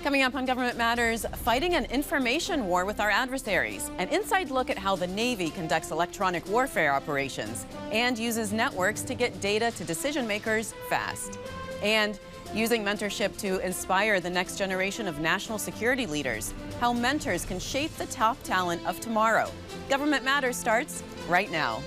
Coming up on Government Matters, fighting an information war with our adversaries. An inside look at how the Navy conducts electronic warfare operations and uses networks to get data to decision makers fast. And using mentorship to inspire the next generation of national security leaders, how mentors can shape the top talent of tomorrow. Government Matters starts right now.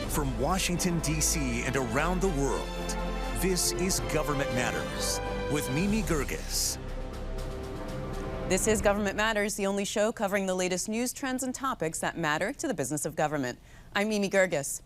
From Washington, D.C. and around the world, this is Government Matters with Mimi Geerges. This is Government Matters, the only show covering the latest news, trends, and topics that matter to the business of government. I'm Mimi Geerges.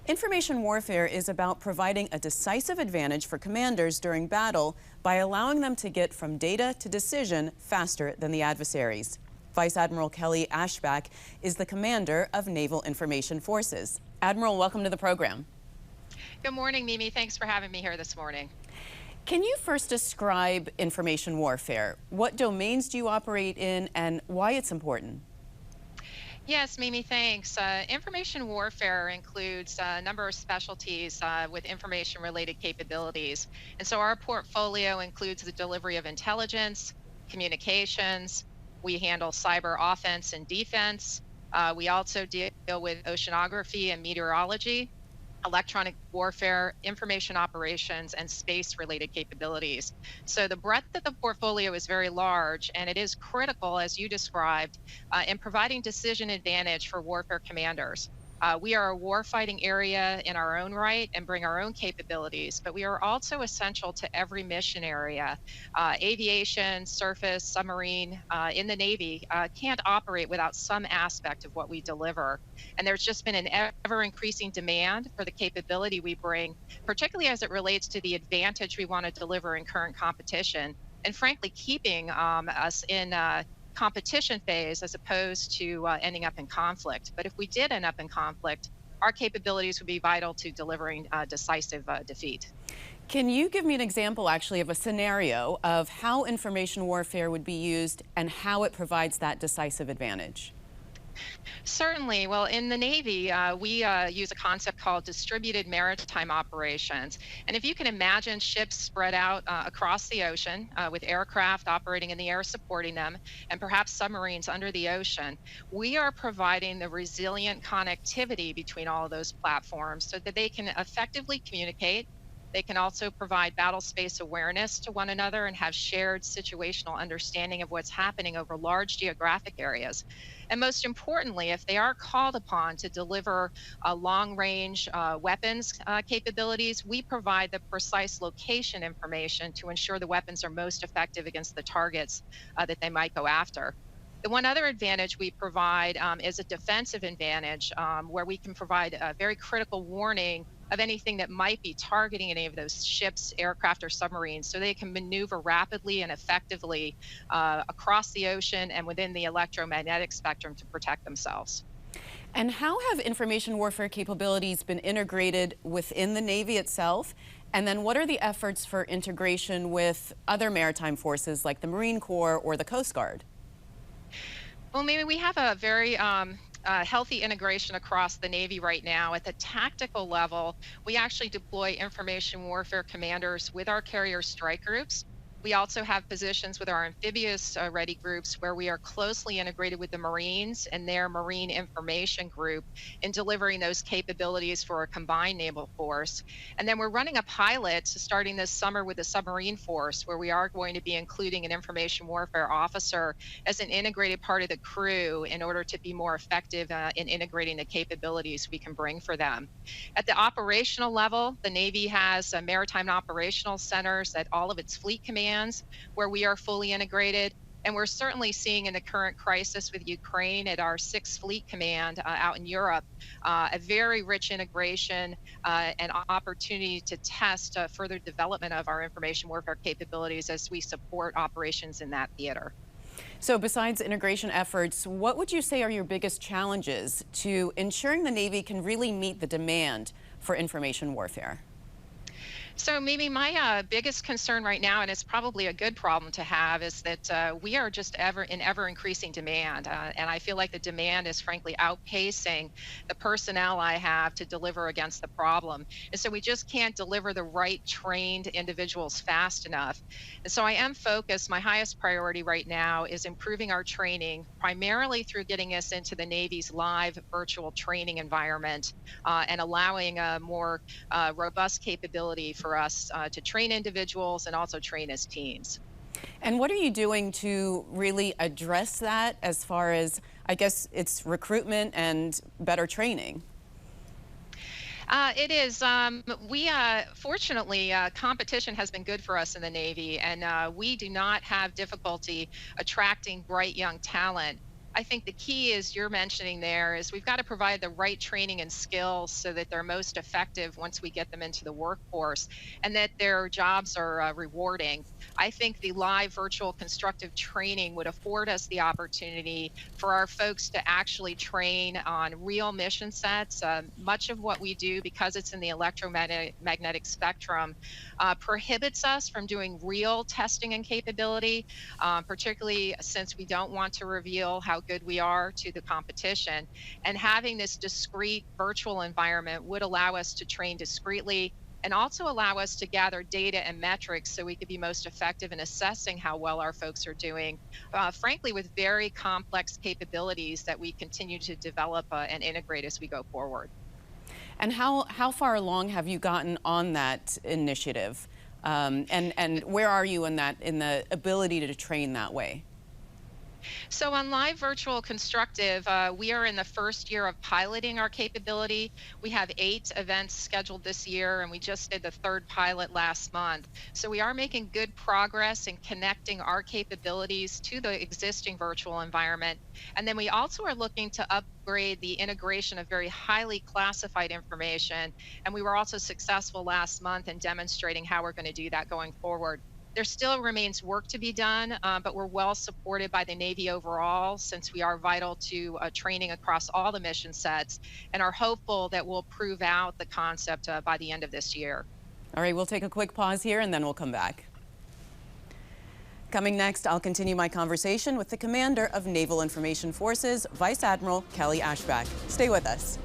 Information warfare is about providing a decisive advantage for commanders during battle by allowing them to get from data to decision faster than the adversaries. Vice Admiral Kelly Aeschbach is the commander of Naval Information Forces. Admiral, welcome to the program. Good morning, Mimi. Thanks for having me here this morning. Can you first describe information warfare? What domains do you operate in and why it's important? Yes, Mimi, thanks. Information warfare includes a number of specialties with information-related capabilities. And so our portfolio includes the delivery of intelligence, communications. We handle cyber offense and defense. We also deal with oceanography and meteorology, electronic warfare, information operations, and space-related capabilities. So the breadth of the portfolio is very large, and it is critical, as you described, in providing decision advantage for warfare commanders. We are a warfighting area in our own right and bring our own capabilities, but we are also essential to every mission area. Aviation, surface, submarine, in the Navy can't operate without some aspect of what we deliver. And there's just been an ever-increasing demand for the capability we bring, particularly as it relates to the advantage we want to deliver in current competition, and frankly, keeping us in competition phase as opposed to ending up in conflict. But if we did end up in conflict, our capabilities would be vital to delivering decisive defeat. Can you give me an example, actually, of a scenario of how information warfare would be used and how it provides that decisive advantage? Certainly. Well, in the Navy, we use a concept called distributed maritime operations. And if you can imagine ships spread out across the ocean with aircraft operating in the air supporting them, and perhaps submarines under the ocean, we are providing the resilient connectivity between all of those platforms so that they can effectively communicate. They can also provide battle space awareness to one another and have shared situational understanding of what's happening over large geographic areas. And most importantly, if they are called upon to deliver long-range weapons capabilities, we provide the precise location information to ensure the weapons are most effective against the targets that they might go after. The one other advantage we provide is a defensive advantage where we can provide a very critical warning of anything that might be targeting any of those ships, aircraft, or submarines, so they can maneuver rapidly and effectively across the ocean and within the electromagnetic spectrum to protect themselves. And how have information warfare capabilities been integrated within the Navy itself? And then what are the efforts for integration with other maritime forces like the Marine Corps or the Coast Guard? Well, maybe we have a very healthy integration across the Navy right now. At the tactical level, we actually deploy information warfare commanders with our carrier strike groups. We also have positions with our amphibious ready groups where we are closely integrated with the Marines and their Marine Information Group in delivering those capabilities for a combined naval force. And then we're running a pilot starting this summer with the submarine force where we are going to be including an information warfare officer as an integrated part of the crew in order to be more effective in integrating the capabilities we can bring for them. At the operational level, the Navy has maritime operational centers at all of its fleet commands where we are fully integrated. And we're certainly seeing in the current crisis with Ukraine at our 6th Fleet Command out in Europe, a very rich integration and opportunity to test further development of our information warfare capabilities as we support operations in that theater. So besides integration efforts, what would you say are your biggest challenges to ensuring the Navy can really meet the demand for information warfare? So, maybe my biggest concern right now, and it's probably a good problem to have, is that we are just ever increasing demand, and I feel like the demand is frankly outpacing the personnel I have to deliver against the problem, and so we just can't deliver the right trained individuals fast enough. And so, I am focused. My highest priority right now is improving our training, primarily through getting us into the Navy's live virtual training environment and allowing a more robust capability for us to train individuals and also train as teams. And what are you doing to really address that as far as, I guess, it's recruitment and better training? It is. We fortunately, competition has been good for us in the Navy, and we do not have difficulty attracting bright young talent. I think the key is you're mentioning there is we've got to provide the right training and skills so that they're most effective once we get them into the workforce and that their jobs are rewarding. I think the live virtual constructive training would afford us the opportunity for our folks to actually train on real mission sets. Much of what we do, because it's in the electromagnetic spectrum, prohibits us from doing real testing and capability, particularly since we don't want to reveal how good we are to the competition. And having this discrete virtual environment would allow us to train discreetly and also allow us to gather data and metrics so we could be most effective in assessing how well our folks are doing, frankly, with very complex capabilities that we continue to develop and integrate as we go forward. And how far along have you gotten on that initiative? And where are you in the ability to train that way? So on live virtual constructive, we are in the first year of piloting our capability. We have 8 events scheduled this year, and we just did the 3rd pilot last month. So we are making good progress in connecting our capabilities to the existing virtual environment. And then we also are looking to upgrade the integration of very highly classified information. And we were also successful last month in demonstrating how we're going to do that going forward. There still remains work to be done, but we're well supported by the Navy overall since we are vital to training across all the mission sets and are hopeful that we'll prove out the concept by the end of this year. All right, we'll take a quick pause here and then we'll come back. Coming next, I'll continue my conversation with the Commander of Naval Information Forces, Vice Admiral Kelly Aeschbach. Stay with us.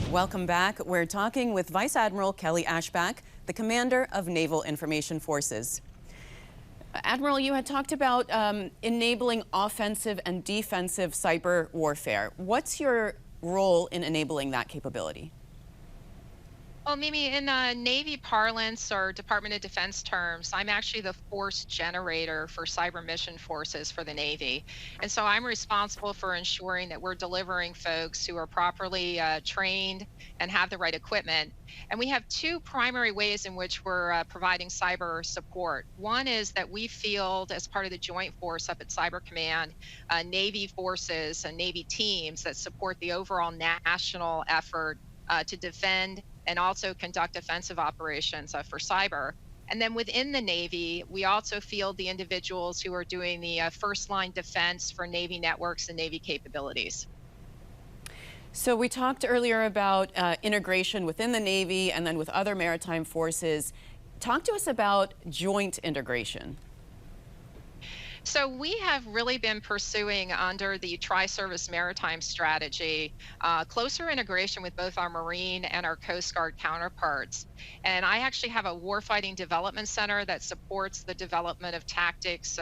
Welcome back. We're talking with Vice Admiral Kelly Aeschbach, the Commander of Naval Information Forces. Admiral, you had talked about enabling offensive and defensive cyber warfare. What's your role in enabling that capability? Well, Mimi, in Navy parlance or Department of Defense terms, I'm actually the force generator for cyber mission forces for the Navy. And so I'm responsible for ensuring that we're delivering folks who are properly trained and have the right equipment. And we have 2 primary ways in which we're providing cyber support. One is that we field, as part of the Joint Force up at Cyber Command, Navy forces and Navy teams that support the overall national effort to defend and also conduct offensive operations for cyber. And then within the Navy, we also field the individuals who are doing the first line defense for Navy networks and Navy capabilities. So we talked earlier about integration within the Navy and then with other maritime forces. Talk to us about joint integration. So we have really been pursuing under the Tri-Service Maritime Strategy closer integration with both our Marine and our Coast Guard counterparts. And I actually have a warfighting development center that supports the development of tactics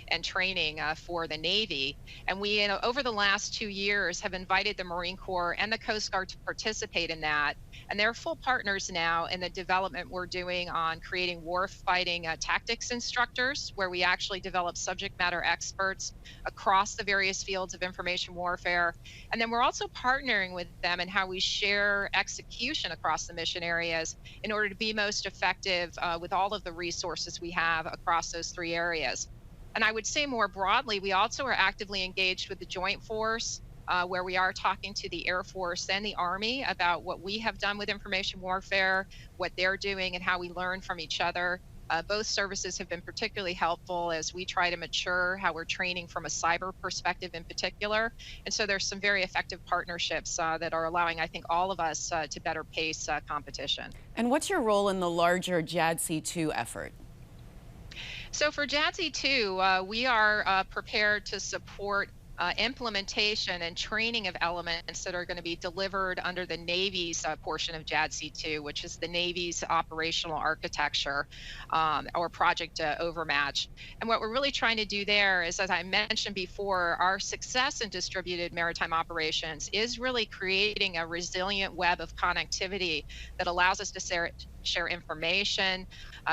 and training for the Navy. And we, over the last 2 years, have invited the Marine Corps and the Coast Guard to participate in that. And they're full partners now in the development we're doing on creating warfighting tactics instructors, where we actually develop subject matter experts across the various fields of information warfare. And then we're also partnering with them in how we share execution across the mission areas in order to be most effective with all of the resources we have across those 3 areas. And I would say more broadly, we also are actively engaged with the Joint Force, where we are talking to the Air Force and the Army about what we have done with information warfare, what they're doing, and how we learn from each other. Both services have been particularly helpful as we try to mature how we're training from a cyber perspective in particular. And so there's some very effective partnerships that are allowing, I think, all of us to better pace competition. And what's your role in the larger JADC2 effort? So for JADC2, we are prepared to support implementation and training of elements that are going to be delivered under the Navy's portion of JADC2, which is the Navy's operational architecture or project overmatch. And what we're really trying to do there is, as I mentioned before, our success in distributed maritime operations is really creating a resilient web of connectivity that allows us to share information,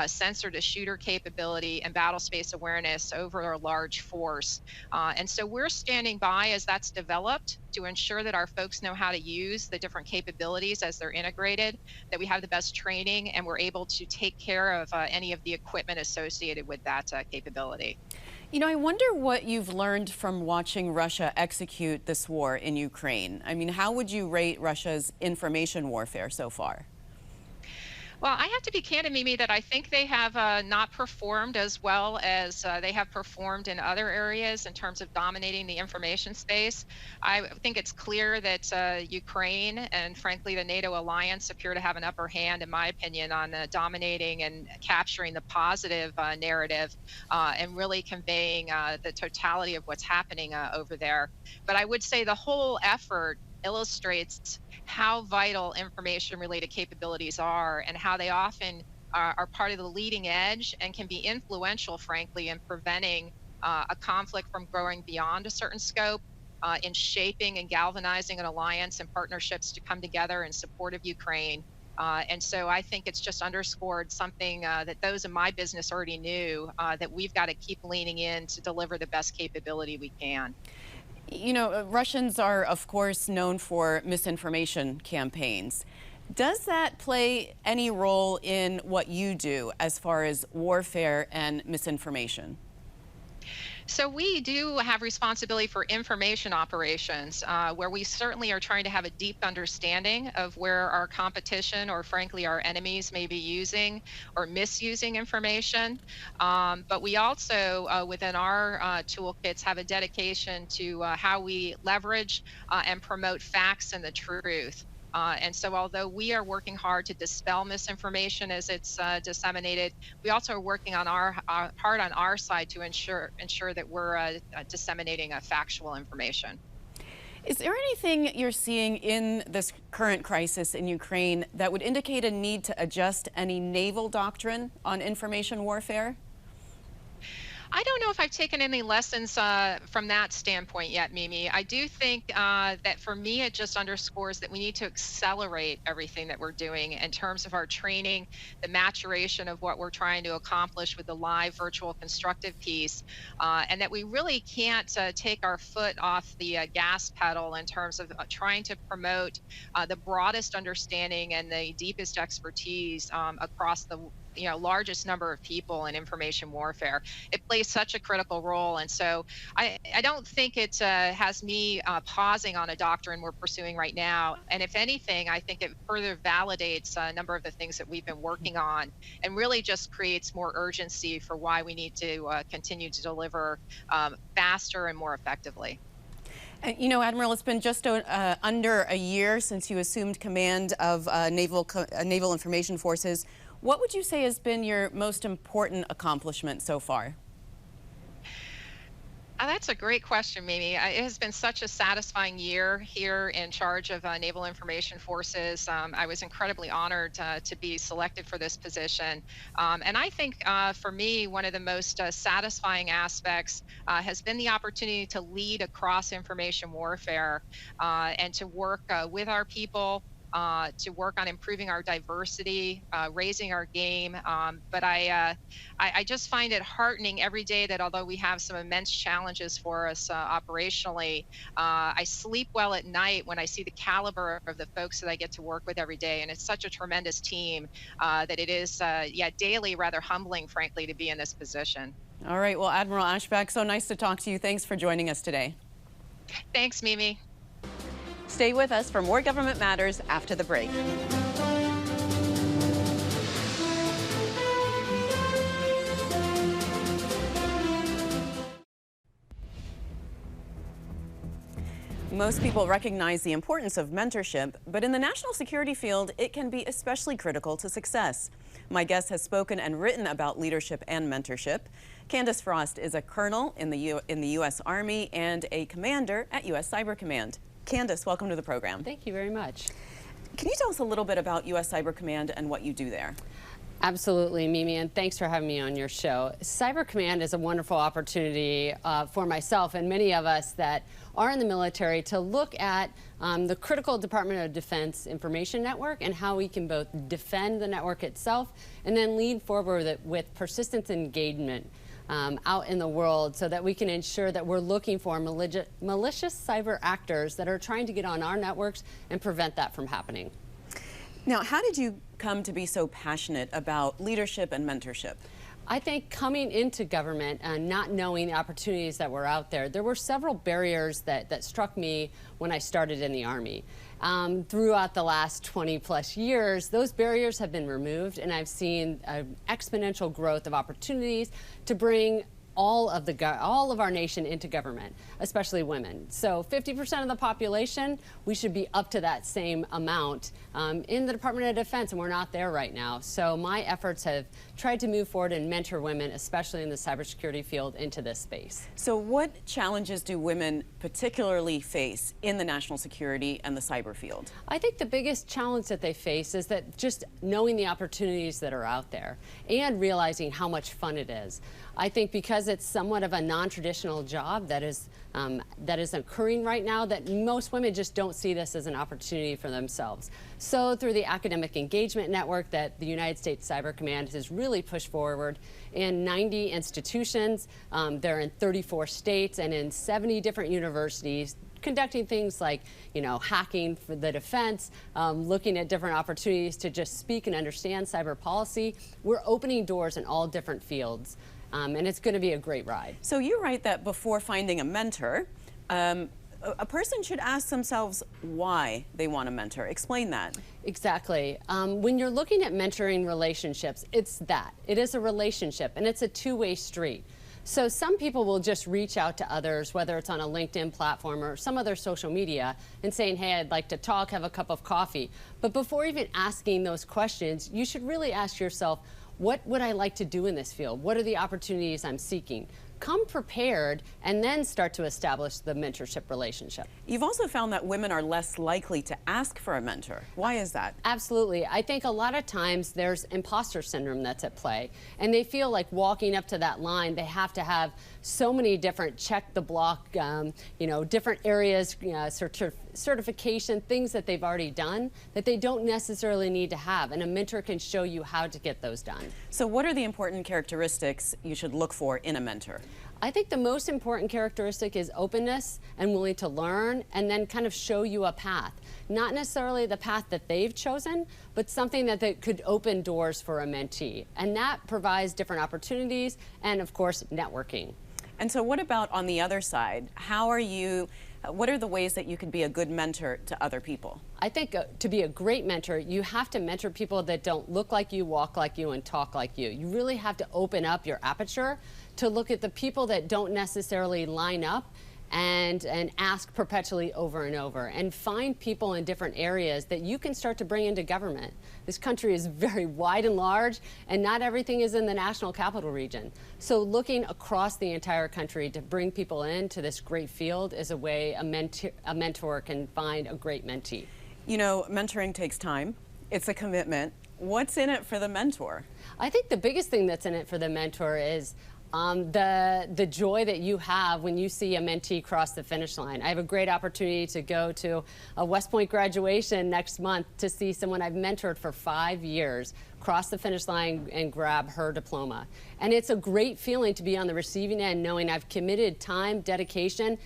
sensor to shooter capability, and battle space awareness over a large force. And so we're standing by as that's developed to ensure that our folks know how to use the different capabilities as they're integrated, that we have the best training, and we're able to take care of any of the equipment associated with that capability. You know, I wonder what you've learned from watching Russia execute this war in Ukraine. I mean, how would you rate Russia's information warfare so far? Well, I have to be candid, Mimi, that I think they have not performed as well as they have performed in other areas in terms of dominating the information space. I think it's clear that Ukraine and, frankly, the NATO alliance appear to have an upper hand, in my opinion, on dominating and capturing the positive narrative and really conveying the totality of what's happening over there. But I would say the whole effort illustrates how vital information-related capabilities are and how they often are part of the leading edge and can be influential, frankly, in preventing a conflict from growing beyond a certain scope, in shaping and galvanizing an alliance and partnerships to come together in support of Ukraine. And so I think it's just underscored something that those in my business already knew, that we've got to keep leaning in to deliver the best capability we can. You know, Russians are, of course, known for misinformation campaigns. Does that play any role in what you do as far as warfare and misinformation? So we do have responsibility for information operations, where we certainly are trying to have a deep understanding of where our competition or, frankly, our enemies may be using or misusing information. But we also, within our toolkits, have a dedication to how we leverage and promote facts and the truth. And so although we are working hard to dispel misinformation as it's disseminated, we also are working on hard on our side to ensure that we're disseminating factual information. Is there anything you're seeing in this current crisis in Ukraine that would indicate a need to adjust any naval doctrine on information warfare? I don't know if I've taken any lessons from that standpoint yet, Mimi. I do think that for me, it just underscores that we need to accelerate everything that we're doing in terms of our training, the maturation of what we're trying to accomplish with the live virtual constructive piece, and that we really can't take our foot off the gas pedal in terms of trying to promote the broadest understanding and the deepest expertise across the largest number of people in information warfare. It plays such a critical role. And so I don't think it has me pausing on a doctrine we're pursuing right now. And if anything, I think it further validates a number of the things that we've been working on and really just creates more urgency for why we need to continue to deliver faster and more effectively. And, you know, Admiral, it's been just under a year since you assumed command of Naval Information Forces. What would you say has been your most important accomplishment so far? That's a great question, Mimi. It has been such a satisfying year here in charge of Naval Information Forces. I was incredibly honored to be selected for this position. And I think for me, one of the most satisfying aspects has been the opportunity to lead across information warfare and to work with our people, to work on improving our diversity, raising our game. But I just find it heartening every day that although we have some immense challenges for us operationally, I sleep well at night when I see the caliber of the folks that I get to work with every day. And it's such a tremendous team that it is, daily rather humbling, frankly, to be in this position. All right. Well, Admiral Aeschbach, so nice to talk to you. Thanks for joining us today. Thanks, Mimi. Stay with us for more Government Matters after the break. Most people recognize the importance of mentorship, but in the national security field, it can be especially critical to success. My guest has spoken and written about leadership and mentorship. Candice Frost is a colonel in the U.S. Army and a commander at U.S. Cyber Command. Candice, welcome to the program. Thank you very much. Can you tell us a little bit about U.S. Cyber Command and what you do there? Absolutely, Mimi, and thanks for having me on your show. Cyber Command is a wonderful opportunity for myself and many of us that are in the military to look at the critical Department of Defense information network and how we can both defend the network itself and then lead forward with persistence and engagement out in the world so that we can ensure that we're looking for malicious cyber actors that are trying to get on our networks and prevent that from happening. Now, how did you come to be so passionate about leadership and mentorship? I think coming into government and not knowing the opportunities that were out there, there were several barriers that struck me when I started in the Army. Throughout the last 20+ years, those barriers have been removed, and I've seen an exponential growth of opportunities to bring all of our nation into government, especially women. So 50% of the population, we should be up to that same amount in the Department of Defense, and we're not there right now. So my efforts have tried to move forward and mentor women, especially in the cybersecurity field, into this space. So what challenges do women particularly face in the national security and the cyber field? I think the biggest challenge that they face is that just knowing the opportunities that are out there and realizing how much fun it is. I think because it's somewhat of a non-traditional job that is occurring right now, that most women just don't see this as an opportunity for themselves. So through the academic engagement network that the United States Cyber Command has really pushed forward in 90 institutions, they're in 34 states and in 70 different universities, conducting things like, hacking for the defense, looking at different opportunities to just speak and understand cyber policy. We're opening doors in all different fields. And it's going to be a great ride. So you write that before finding a mentor, a person should ask themselves why they want a mentor. Explain that. Exactly. When you're looking at mentoring relationships, it's that. It is a relationship, and it's a two-way street. So some people will just reach out to others, whether it's on a LinkedIn platform or some other social media, and saying, hey, I'd like to talk, have a cup of coffee. But before even asking those questions, you should really ask yourself, what would I like to do in this field? What are the opportunities I'm seeking? Come prepared and then start to establish the mentorship relationship. You've also found that women are less likely to ask for a mentor. Why is that? Absolutely. I think a lot of times there's imposter syndrome that's at play, and they feel like walking up to that line, they have to have so many different check the block, different areas, certification, things that they've already done that they don't necessarily need to have, and a mentor can show you how to get those done. So what are the important characteristics you should look for in a mentor? I think the most important characteristic is openness and willing to learn and then kind of show you a path. Not necessarily the path that they've chosen, but something that could open doors for a mentee. And that provides different opportunities and, of course, networking. And so what about on the other side? What are the ways that you can be a good mentor to other people? I think to be a great mentor, you have to mentor people that don't look like you, walk like you, and talk like you. You really have to open up your aperture to look at the people that don't necessarily line up and ask perpetually over and over, and find people in different areas that you can start to bring into government. This country is very wide and large, and not everything is in the national capital region. So looking across the entire country to bring people into this great field is a way a mentor can find a great mentee. Mentoring takes time. It's a commitment. What's in it for the mentor? I think the biggest thing that's in it for the mentor is the joy that you have when you see a mentee cross the finish line. I have a great opportunity to go to a West Point graduation next month to see someone I've mentored for 5 years cross the finish line and grab her diploma. And it's a great feeling to be on the receiving end, knowing I've committed time, dedication,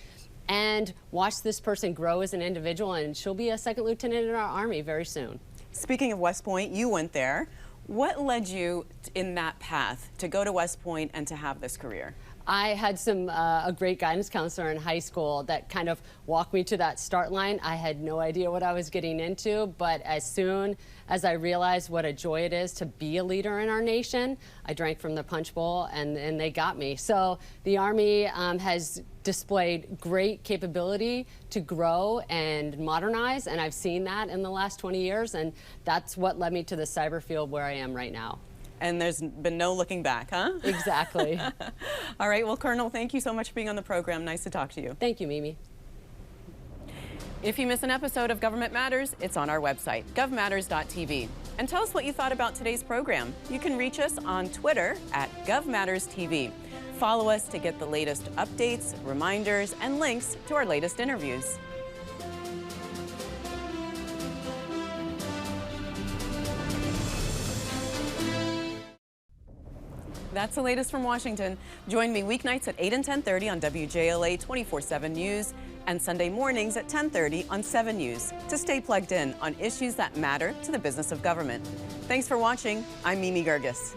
and watched this person grow as an individual, and she'll be a second lieutenant in our Army very soon. Speaking of West Point, you went there. What led you in that path to go to West Point and to have this career? I had a great guidance counselor in high school that kind of walked me to that start line. I had no idea what I was getting into, but as soon as I realized what a joy it is to be a leader in our nation, I drank from the punch bowl and they got me. So the Army has displayed great capability to grow and modernize, and I've seen that in the last 20 years, and that's what led me to the cyber field where I am right now. And there's been no looking back, huh? Exactly. All right, well, Colonel, thank you so much for being on the program. Nice to talk to you. Thank you, Mimi. If you miss an episode of Government Matters, it's on our website, govmatters.tv. And tell us what you thought about today's program. You can reach us on Twitter at GovMattersTV. Follow us to get the latest updates, reminders, and links to our latest interviews. That's the latest from Washington. Join me weeknights at 8 and 10:30 on WJLA 24/7 News and Sunday mornings at 10:30 on 7 News to stay plugged in on issues that matter to the business of government. Thanks for watching. I'm Mimi Geerges.